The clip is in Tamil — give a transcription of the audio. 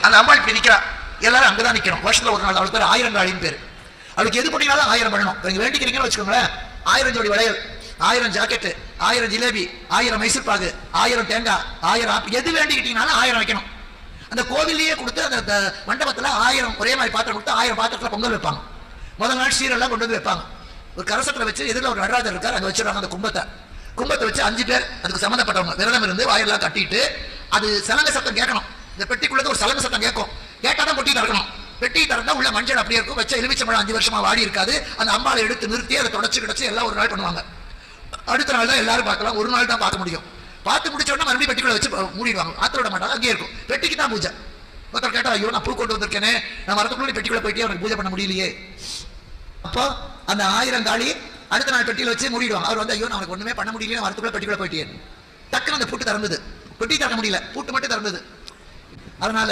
அந்த அம்பாள் இப்படி நிக்கிறா, எல்லாரும் அங்கதான் நிக்கணும். வருஷத்துல ஒரு நாள் அவளுக்கு பேர் ஆயிரங்காளின்னு பேரு. அவளுக்கு எது பண்ணினாலும் 1000 பண்ணணும். நீங்க வேண்டிக்கிறீங்கன்னு வச்சுக்கோங்களேன், 1000 ஜோடி வளையல், 1000 ஜாக்கெட், 1000 ஜிலேபி, 1000 மைசூர் பாகு, 1000 தேங்காய், 1000 ஆப்பிள், எது வேண்டிக்கிட்டீங்கனாலும் 1000 வைக்கணும். அந்த கோவிலையே கொடுத்து அந்த மண்டபத்துல 1000 ஒரே மாதிரி பாத்திரம் கொடுத்து 1000 பாத்திரத்துல பொங்கல் வைப்பாங்க. முதல் நாள் சீரெல்லாம் கொண்டு வந்து வைப்பாங்க. ஒரு கரசத்துல வச்சு எதிரில் ஒரு நடராஜர் இருக்கார், அங்க வச்சிருக்காங்க. அந்த கும்பத்தை வச்சு 5 பேர் அதுக்கு சம்மந்தப்பட்டவங்க விரதம் இருந்து வாயெல்லாம் கட்டிட்டு, அது சலங்க சத்தம் கேட்கணும். இந்த பெட்டிக்குள்ளது ஒரு சலங்க சத்தம் கேட்கும். கேட்டாதான் பொட்டி திறக்கணும். பெட்டி திறந்தா உள்ள மஞ்சள் அப்படியே இருக்கும். வச்ச எலுமிச்சம்பழம் 5 வருஷமா வாடி இருக்காது. அந்த அம்பாளை எடுத்து நிறுத்தி அதை தொடச்சு கிடச்சி எல்லாம் ஒரு நாள் பண்ணுவாங்க. அடுத்த நாள் தான் எல்லாரும் பார்க்கலாம். ஒரு நாள் தான் பார்க்க முடியும். பார்த்து முடிச்ச உடனே மறுபடியும் பெட்டிக்குள்ள வச்சு மூடிடுவாங்க. ஆத்திர விட மாட்டாங்க, அங்கேயே இருக்கும். பெட்டிக்கு தான் பூஜை. ஒருத்தர் கேட்டா, ஐயோ நான் பூ கொண்டு வந்திருக்கேனே, நான் வரதுக்குள்ள பெட்டிக்குள்ள போயிட்டே அவனுக்கு பூஜை பண்ண முடியலையே. அப்போ அந்த 1000 காளி அடுத்த நாள் பெட்டியில வச்சு மூடிடுவாங்க. அவர் வந்து, ஐயோ நான் ஒண்ணுமே பண்ண முடியல, வரதுக்குள்ள பெட்டிக்குள்ள போயிட்டே. டக்குன்னு அந்த பூட்டு திறந்தது. பெட்டி திறக்க முடியல, பூட்டு மட்டும் திறந்தது. அதனால